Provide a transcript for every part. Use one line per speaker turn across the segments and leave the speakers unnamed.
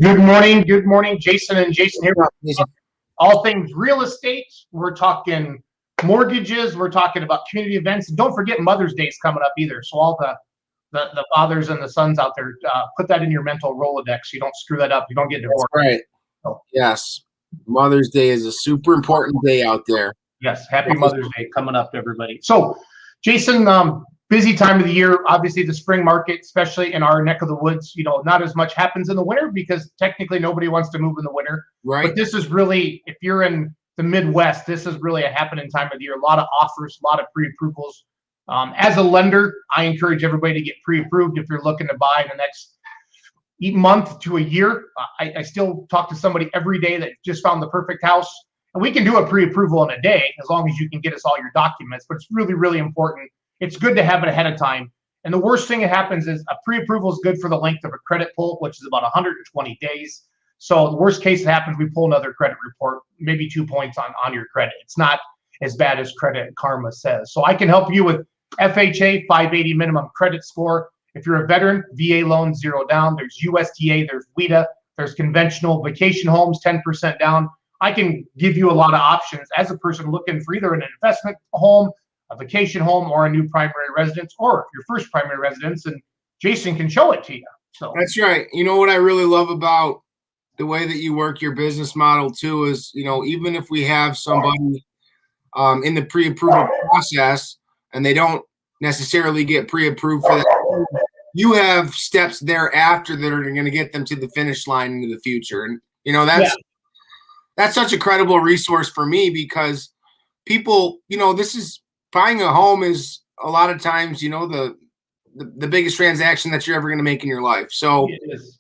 Good morning, Jason and Jason here.
Jason.
All things real estate. We're talking mortgages. We're talking about community events. And don't forget Mother's Day is coming up either. So all the fathers and the sons out there, put that in your mental Rolodex. You don't screw that up. You don't get divorced.
That's right.
So,
Yes. Mother's Day is a super important day out there.
yes, happy Mother's Day coming up, everybody. So, Jason, busy time of the year. Obviously, the spring market, especially in our neck of the woods, not as much happens in the winter because technically nobody wants to move in the winter.
Right.
But this is really, if you're in the Midwest, this is really a happening time of the year. A lot of offers, a lot of pre-approvals. As a lender, I encourage everybody to get pre-approved if you're looking to buy in the next month to a year. I still talk to somebody every day that just found the perfect house. And we can do a pre-approval in a day as long as you can get us all your documents. But it's really, really important. It's good to have it ahead of time. And the worst thing that happens is a pre-approval is good for the length of a credit pull, which is about 120 days. So the worst case that happens, we pull another credit report, maybe 2 points on your credit. It's not as bad as Credit Karma says. So I can help you with FHA, 580 minimum credit score. If you're a veteran, VA loan, 0 down. There's USDA, there's WIDA, there's conventional vacation homes, 10% down. I can give you a lot of options as a person looking for either an investment home, a vacation home, or a new primary residence, or your first primary residence, and Jason can show it to you. So
that's right. You know what I really love about the way that you work your business model too is, even if we have somebody in the pre-approval process and they don't necessarily get pre-approved for that, you have steps thereafter that are going to get them to the finish line into the future. And that's such a credible resource for me because people, this is buying a home is a lot of times, the biggest transaction that you're ever going to make in your life. So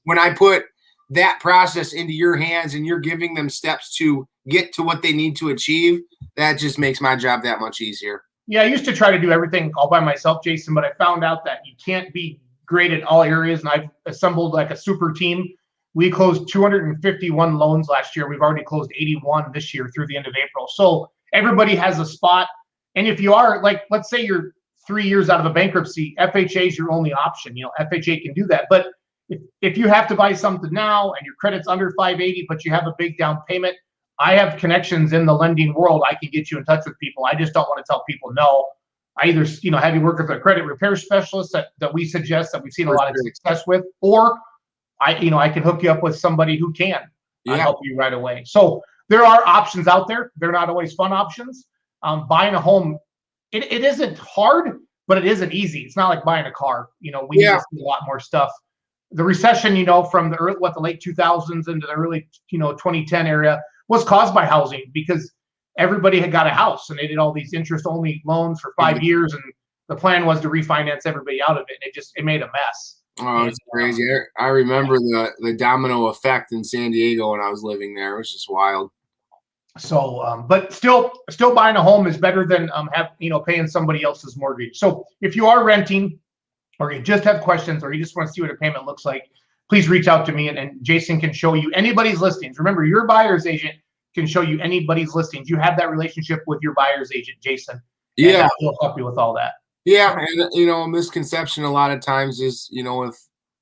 when I put that process into your hands and you're giving them steps to get to what they need to achieve, that just makes my job that much easier.
Yeah, I used to try to do everything all by myself, Jason, but I found out that you can't be great at all areas. And I've assembled like a super team. We closed 251 loans last year. We've already closed 81 this year through the end of April. So everybody has a spot. And if you are, like, let's say you're 3 years out of a bankruptcy, FHA is your only option. FHA can do that. But if you have to buy something now and your credit's under 580, but you have a big down payment, I have connections in the lending world. I can get you in touch with people. I just don't want to tell people no. I either, have you work with a credit repair specialist that we suggest that we've seen a lot of success with, or I can hook you up with somebody who can help you right away. So there are options out there. They're not always fun options. Buying a home, it isn't hard, but it isn't easy. It's not like buying a car. We need to see a lot more stuff. The recession, from the late 2000s into the early, 2010 area was caused by housing because everybody had got a house and they did all these interest-only loans for 5 years, and the plan was to refinance everybody out of it. And it made a mess.
Oh, it's crazy. I remember the domino effect in San Diego when I was living there. It was just wild.
So, but still buying a home is better than paying somebody else's mortgage. So if you are renting, or you just have questions, or you just want to see what a payment looks like, please reach out to me, and Jason can show you anybody's listings. Remember, your buyer's agent can show you anybody's listings. You have that relationship with your buyer's agent, Jason.
Yeah,
he'll help you with all that.
Yeah, and a misconception a lot of times is, if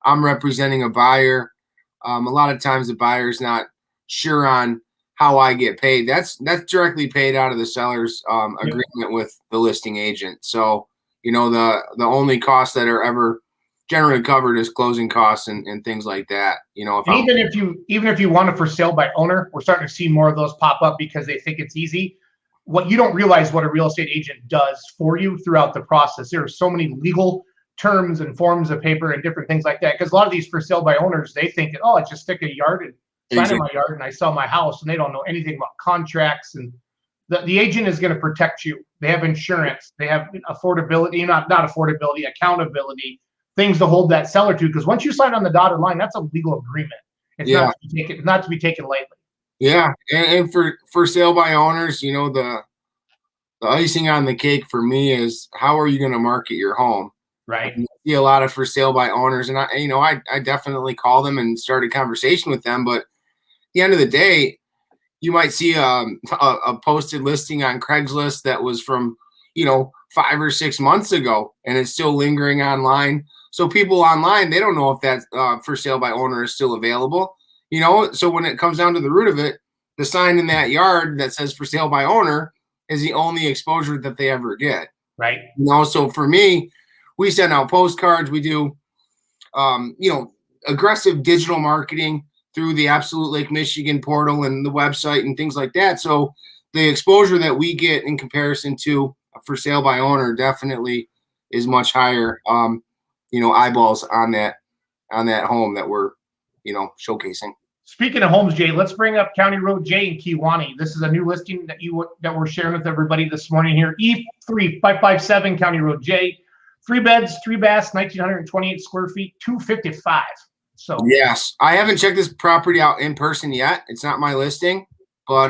I'm representing a buyer, a lot of times the buyer's not sure on how I get paid. That's directly paid out of the seller's agreement with the listing agent. So, the only costs that are ever generally covered is closing costs and things like that.
Even if you want it for sale by owner, we're starting to see more of those pop up because they think it's easy. What you don't realize what a real estate agent does for you throughout the process. There are so many legal terms and forms of paper and different things like that. Because a lot of these for sale by owners, they think, I just stick a yard and sign in my yard and I sell my house, and they don't know anything about contracts. And the agent is going to protect you. They have insurance. They have affordability, not affordability, accountability, things to hold that seller to. Because once you sign on the dotted line, that's a legal agreement. It's not to be taken lightly.
Yeah, and for sale by owners, the icing on the cake for me is how are you going to market your home?
Right.
I see a lot of for sale by owners, and I definitely call them and start a conversation with them. But at the end of the day, you might see a posted listing on Craigslist that was from 5 or 6 months ago, and it's still lingering online. So people online, they don't know if that for sale by owner is still available. You know, so when it comes down to the root of it, the sign in that yard that says for sale by owner is the only exposure that they ever get.
Right.
You know, so for me, we send out postcards. We do, aggressive digital marketing through the Absolute Lake Michigan portal and the website and things like that. So the exposure that we get in comparison to for sale by owner definitely is much higher. Eyeballs on that home that we're, showcasing.
Speaking of homes, Jay, let's bring up County Road J in Kewaunee. This is a new listing that we're sharing with everybody this morning here. E3557 County Road J, 3 beds, 3 baths, 1,928 square feet, 255. So
yes, I haven't checked this property out in person yet. It's not my listing, but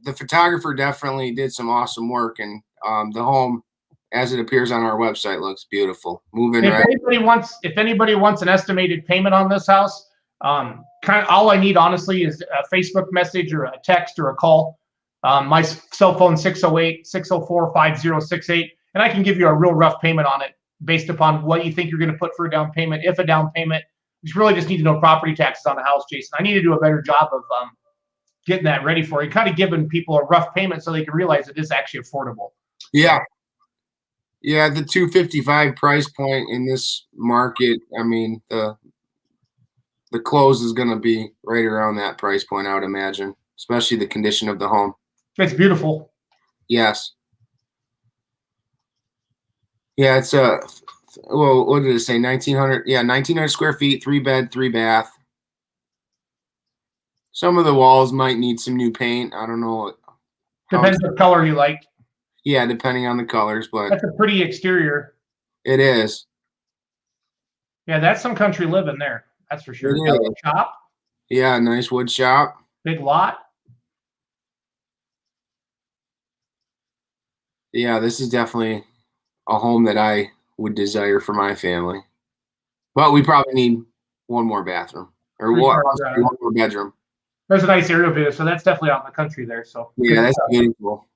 the photographer definitely did some awesome work, and the home, as it appears on our website, looks beautiful.
If anybody wants an estimated payment on this house, kind of all I need honestly is a Facebook message or a text or a call. My cell phone 608-604-5068, and I can give you a real rough payment on it based upon what you think you're going to put for a down payment. If a down payment, you really just need to know property taxes on the house, Jason. I need to do a better job of getting that ready for you, kind of giving people a rough payment so they can realize it is actually affordable.
Yeah. Yeah, the 255 price point in this market, I mean, the close is going to be right around that price point, I would imagine, especially the condition of the home.
It's beautiful.
Yes. Yeah, it's what did it say? 1,900. Yeah, 1,900 square feet, 3 bed, 3 bath. Some of the walls might need some new paint. I don't know.
Depends what color you like.
Yeah, depending on the colors, but
that's a pretty exterior.
It is.
Yeah, that's some country living there. That's for sure. Shop.
Yeah, nice wood shop.
Big lot.
Yeah, this is definitely a home that I would desire for my family. But we probably need one more bathroom or one more bedroom.
There's a nice aerial view, so that's definitely out in the country there. So
yeah, that's beautiful.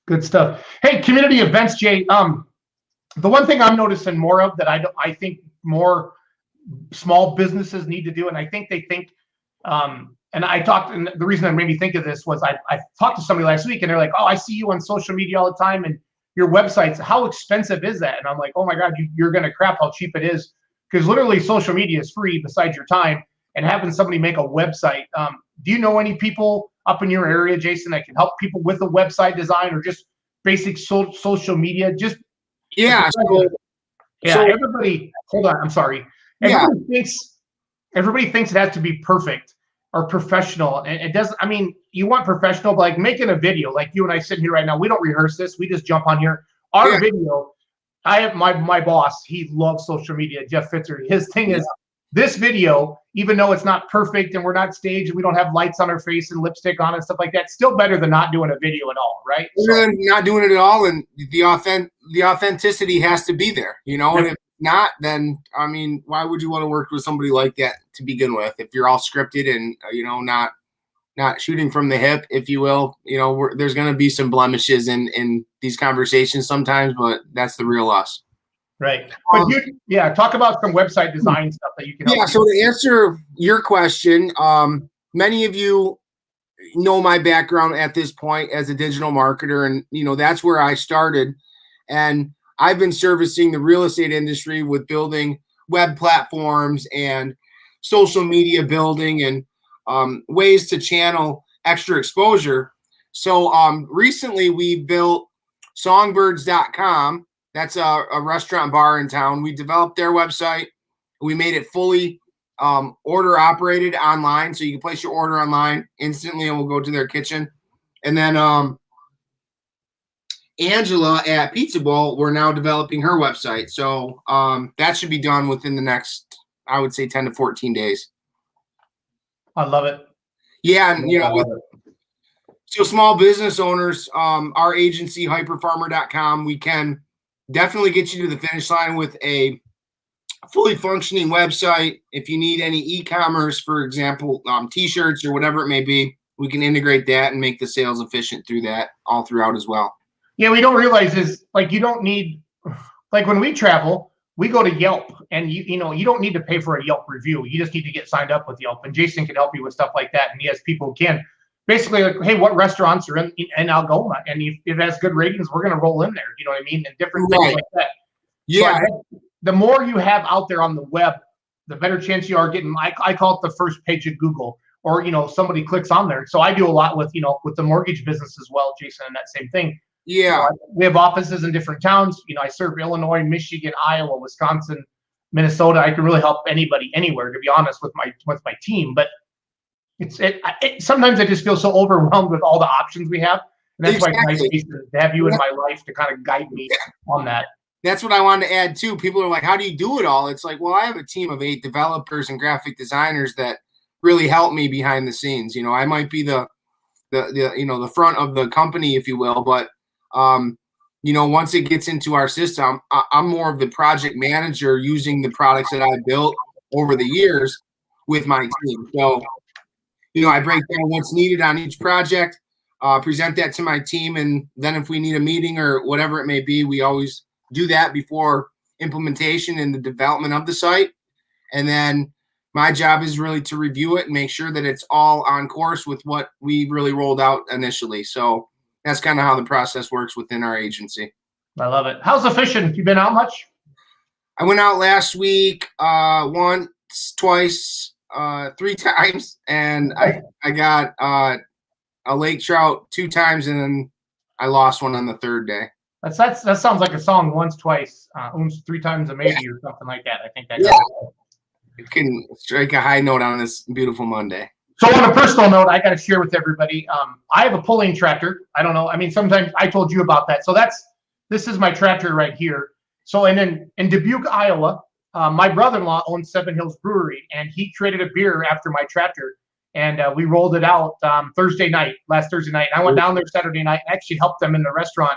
Good stuff. Hey, community events, Jay. The one thing I'm noticing more of that I think more small businesses need to do, and I think they think, and I talked, and the reason that made me think of this was I talked to somebody last week, and they're like, "Oh, I see you on social media all the time, and your websites. How expensive is that?" And I'm like, "Oh my God, you're gonna crap how cheap it is, because literally social media is free besides your time." And having somebody make a website. Do you know any people up in your area, Jason, that can help people with a website design or just basic social media? Just
yeah.
Everybody. Hold on. I'm sorry. Everybody thinks it has to be perfect or professional, and it doesn't. I mean, you want professional, but like making a video, like you and I sitting here right now, we don't rehearse this. We just jump on here. Our video. I have my boss. He loves social media. Jeff Fitzer. His thing is. This video, even though it's not perfect and we're not staged and we don't have lights on our face and lipstick on and stuff like that, still better than not doing a video at all, right?
Not doing it at all, and the authenticity has to be there, And if not, then I mean, why would you want to work with somebody like that to begin with? If you're all scripted and not shooting from the hip, if you will, there's going to be some blemishes in these conversations sometimes, but that's the real us.
Right. But talk about some website design stuff that you can help.
Yeah, so to answer your question, many of you know my background at this point as a digital marketer, and that's where I started. And I've been servicing the real estate industry with building web platforms and social media building and ways to channel extra exposure. So recently we built songbirds.com. That's a restaurant bar in town. We developed their website. We made it fully order operated online. So you can place your order online instantly and we'll go to their kitchen. And then Angela at Pizza Bowl, we're now developing her website. So that should be done within the next, I would say 10 to 14 days.
I love it.
Yeah. And, so small business owners, our agency, hyperfarmer.com, we can definitely get you to the finish line with a fully functioning website. If you need any e-commerce, for example, t-shirts or whatever it may be, we can integrate that and make the sales efficient through that all throughout as well.
Yeah, we don't realize is like you don't need, like when we travel, we go to Yelp, and you know, you don't need to pay for a Yelp review. You just need to get signed up with Yelp, and Jason can help you with stuff like that. And he has people who can basically like, hey, what restaurants are in Algoma? And if it has good ratings, we're going to roll in there. You know what I mean? And different things like that.
Yeah.
So the more you have out there on the web, the better chance you are getting, I call it the first page of Google, or, you know, somebody clicks on there. So I do a lot with, you know, with the mortgage business as well, Jason, and that same thing.
Yeah.
You know, we have offices in different towns. You know, I serve Illinois, Michigan, Iowa, Wisconsin, Minnesota. I can really help anybody anywhere, to be honest, with my team. But sometimes I just feel so overwhelmed with all the options we have. And that's why it's nice to have you in my life to kind of guide me on that.
That's what I wanted to add too. People are like, how do you do it all? It's like, well, I have a team of 8 developers and graphic designers that really help me behind the scenes. You know, I might be the you know, the front of the company, if you will, but you know, once it gets into our system, I'm more of the project manager using the products that I built over the years with my team. So, you know, I break down what's needed on each project, present that to my team, and then if we need a meeting or whatever it may be, we always do that before implementation and the development of the site. And then my job is really to review it and make sure that it's all on course with what we really rolled out initially. So that's kind of how the process works within our agency.
I love it. How's the fishing? You been out much?
I went out last week, once, twice, 3 times, and I got a lake trout 2 times, and then I lost one on the 3rd day.
That sounds like a song. Once, twice, 3 times a maybe, or something like that. I think that.
Yeah. It can strike a high note on this beautiful Monday.
So on a personal note, I got to share with everybody. I have a pulling tractor. I don't know. I mean, sometimes I told you about that. So this is my tractor right here. So and then in Dubuque, Iowa, my brother-in-law owns Seven Hills Brewery, and he traded a beer after my tractor, and we rolled it out last Thursday night. I went down there Saturday night and actually helped them in the restaurant.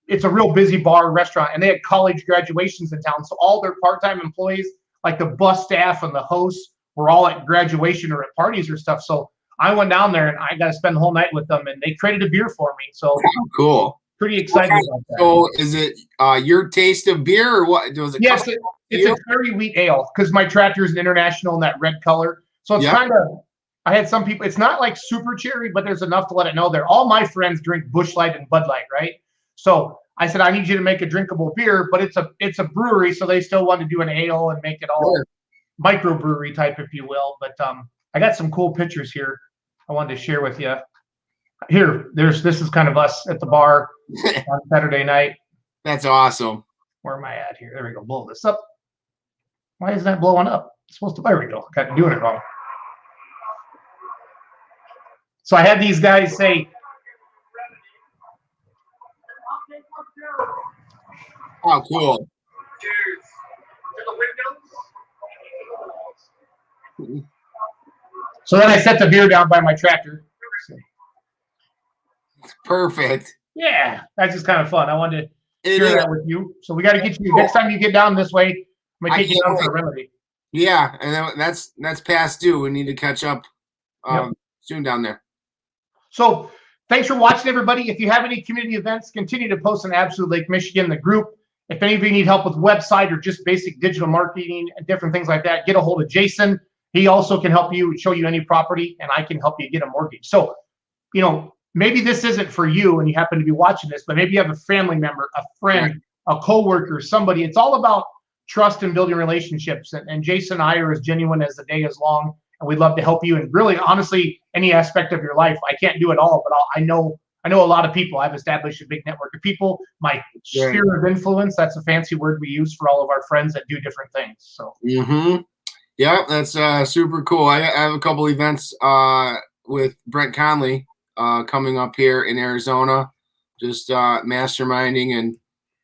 It's a real busy bar restaurant, and they had college graduations in town. So all their part-time employees, like the bus staff and the hosts, were all at graduation or at parties or stuff. So I went down there and I got to spend the whole night with them, and they traded a beer for me. So
cool.
Pretty excited about that.
So is it your taste of beer, or what? Was it
yes, it's a cherry wheat ale, because my tractor is an international in that red color. So it's kind of, I had some people, it's not like super cherry, but there's enough to let it know there. All my friends drink Busch Light and Bud Light, right? So I said, I need you to make a drinkable beer, but it's a brewery, so they still want to do an ale and make it all microbrewery type, if you will. But I got some cool pictures here I wanted to share with you. Here, this is kind of us at the bar on Saturday night.
That's awesome.
Where am I at here? There we go. Blow this up. Why isn't that blowing up? It's supposed to. There we go. Got doing it wrong. So I had these guys say,
"Oh, cool."
Cheers to the windows. So then I set the beer down by my tractor.
Perfect.
Yeah, that's just kind of fun. I wanted to share that with you. So we got to get you next time you get down this way. I'm gonna take you down for a remedy.
Yeah, and that's past due. We need to catch up soon down there.
So thanks for watching, everybody. If you have any community events, continue to post on Absolute Lake Michigan, the group. If any of you need help with website or just basic digital marketing and different things like that, get a hold of Jason. He also can help you, show you any property, and I can help you get a mortgage. So, you know, maybe this isn't for you and you happen to be watching this, but maybe you have a family member, a friend, a coworker, somebody. It's all about trust and building relationships. And Jason and I are as genuine as the day is long, and we'd love to help you. And really, honestly, any aspect of your life. I can't do it all, but I know a lot of people. I've established a big network of people. My sphere of influence, that's a fancy word we use for all of our friends that do different things. So.
Yeah, that's super cool. I have a couple events with Brent Conley coming up here in Arizona, just masterminding and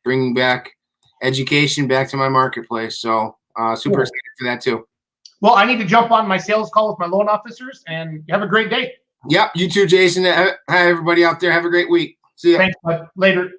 bringing back education back to my marketplace. So super excited for that too.
Well, I need to jump on my sales call with my loan officers, and have a great day.
Yep, you too, Jason. Hi, everybody out there. Have a great week. See ya.
Thanks, bud. Later.